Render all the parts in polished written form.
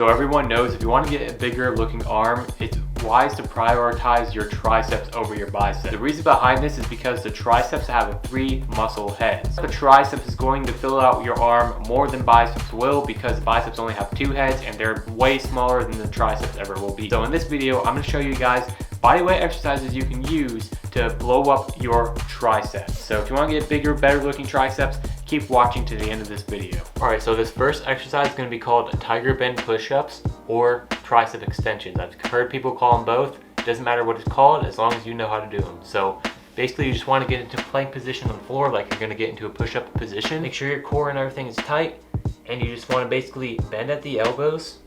So everyone knows if you want to get a bigger looking arm, it's wise to prioritize your triceps over your biceps. The reason behind this is because the triceps have 3 muscle heads. The triceps is going to fill out your arm more than biceps will, because biceps only have 2 heads and they're way smaller than the triceps ever will be. So in this video, I'm going to show you guys bodyweight exercises you can use to blow up your triceps. So if you want to get bigger, better looking triceps, keep watching to the end of this video. Alright, so this first exercise is going to be called tiger bend push-ups or tricep extensions. I've heard people call them both. It doesn't matter what it's called as long as you know how to do them. So basically you just want to get into plank position on the floor like you're going to get into a push-up position. Make sure your core and everything is tight, and you just want to basically bend at the elbows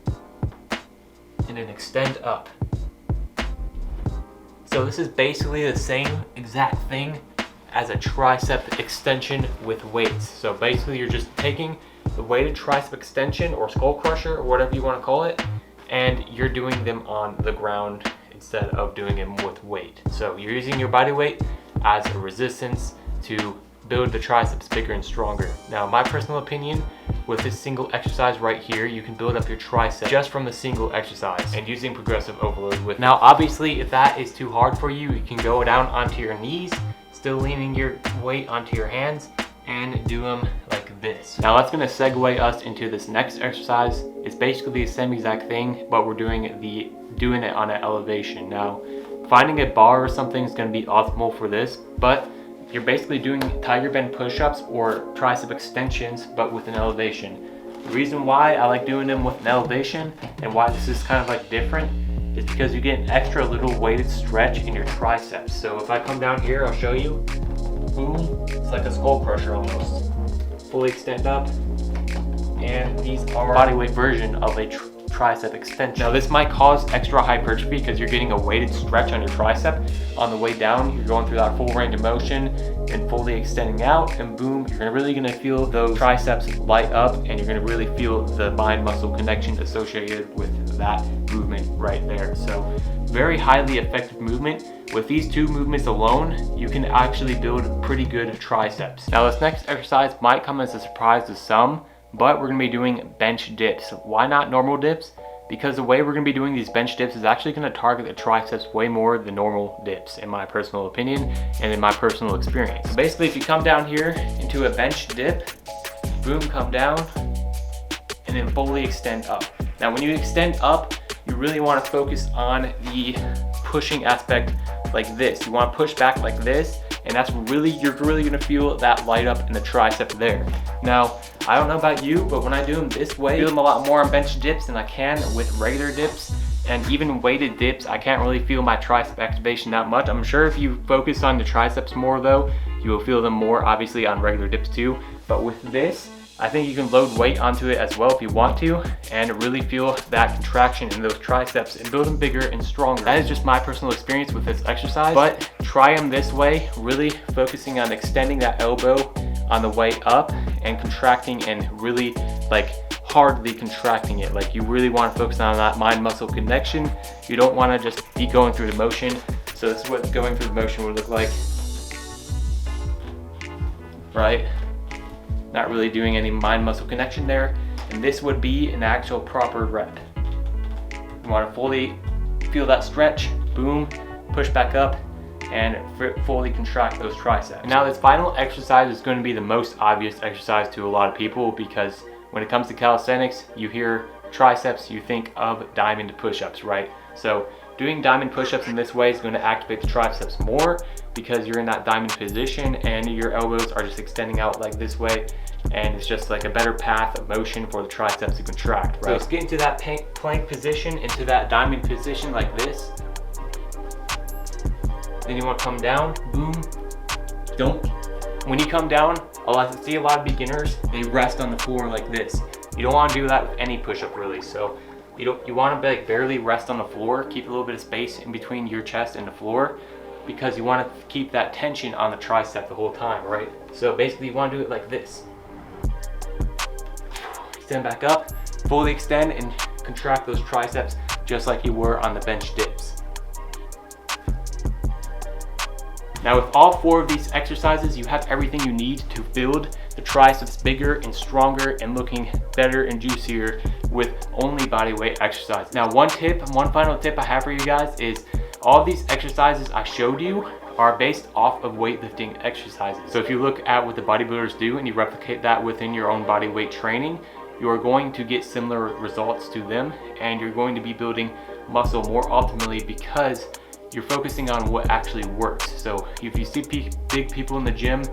and then extend up. So this is basically the same exact thing as a tricep extension with weights. So basically you're just taking the weighted tricep extension or skull crusher or whatever you want to call it, and you're doing them on the ground instead of doing them with weight. So you're using your body weight as a resistance to build the triceps bigger and stronger. Now, my personal opinion, with this single exercise right here, you can build up your tricep just from the single exercise and using progressive overload with. Now, obviously, if that is too hard for you, you can go down onto your knees, still leaning your weight onto your hands, and do them like this. Now that's gonna segue us into this next exercise. It's basically the same exact thing, but we're doing it on an elevation. Now, finding a bar or something is gonna be optimal for this, but you're basically doing tiger bend push-ups or tricep extensions, but with an elevation. The reason why I like doing them with an elevation and why this is kind of like different is because you get an extra little weighted stretch in your triceps. So if I come down here, I'll show you. Boom, it's like a skull crusher almost. Fully extend up, and these are bodyweight version of a tricep extension. Now this might cause extra hypertrophy because you're getting a weighted stretch on your tricep. On the way down, you're going through that full range of motion and fully extending out, and boom, you're really gonna feel those triceps light up, and you're gonna really feel the mind muscle connection associated with that movement right there. So very highly effective movement. With these 2 movements alone, you can actually build pretty good triceps. Now this next exercise might come as a surprise to some, but we're gonna be doing bench dips. Why not normal dips? Because the way we're gonna be doing these bench dips is actually gonna target the triceps way more than normal dips, in my personal opinion and in my personal experience. So basically, if you come down here into a bench dip, boom, come down, and then fully extend up. Now when you extend up, you really wanna focus on the pushing aspect like this. You wanna push back like this, and that's really, you're really gonna feel that light up in the tricep there. Now, I don't know about you, but when I do them this way, I feel them a lot more on bench dips than I can with regular dips, and even weighted dips, I can't really feel my tricep activation that much. I'm sure if you focus on the triceps more though, you will feel them more obviously on regular dips too. But with this, I think you can load weight onto it as well if you want to, and really feel that contraction in those triceps and build them bigger and stronger. That is just my personal experience with this exercise, but try them this way, really focusing on extending that elbow on the way up and contracting, and really like hardly contracting it. Like you really want to focus on that mind muscle connection. You don't want to just be going through the motion. So this is what going through the motion would look like, right? Not really doing any mind muscle connection there, and this would be an actual proper rep. You want to fully feel that stretch, boom, push back up, and fully contract those triceps. Now this final exercise is going to be the most obvious exercise to a lot of people, because when it comes to calisthenics, you hear triceps, you think of diamond push-ups, right? So doing diamond push-ups in this way is going to activate the triceps more, because you're in that diamond position and your elbows are just extending out like this way, and it's just like a better path of motion for the triceps to contract, right? So let's get into that plank position, into that diamond position like this. Then you want to come down, boom, don't. When you come down, I see a lot of beginners, they rest on the floor like this. You don't want to do that with any push-up really. So you want to like barely rest on the floor, keep a little bit of space in between your chest and the floor, because you want to keep that tension on the tricep the whole time, right? So basically you want to do it like this. Extend back up, fully extend and contract those triceps just like you were on the bench dips. Now with all 4 of these exercises, you have everything you need to build the triceps bigger and stronger and looking better and juicier with only body weight exercise. Now one final tip I have for you guys is all these exercises I showed you are based off of weightlifting exercises. So if you look at what the bodybuilders do and you replicate that within your own body weight training, you are going to get similar results to them, and you're going to be building muscle more optimally because you're focusing on what actually works. So if you see big people in the gym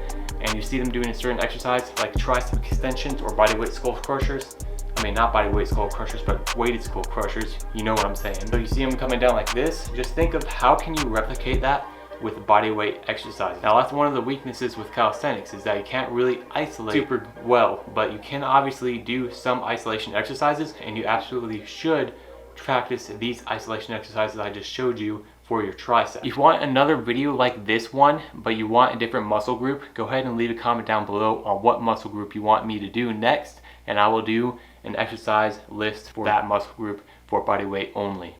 and you see them doing a certain exercise like tricep extensions or bodyweight skull crushers, I mean not bodyweight skull crushers, but weighted skull crushers, you know what I'm saying. So you see them coming down like this, just think of how can you replicate that with bodyweight exercise. Now that's one of the weaknesses with calisthenics, is that you can't really isolate super well, but you can obviously do some isolation exercises, and you absolutely should practice these isolation exercises I just showed you for your tricep. If you want another video like this one, but you want a different muscle group, go ahead and leave a comment down below on what muscle group you want me to do next, and I will do an exercise list for that muscle group for bodyweight only.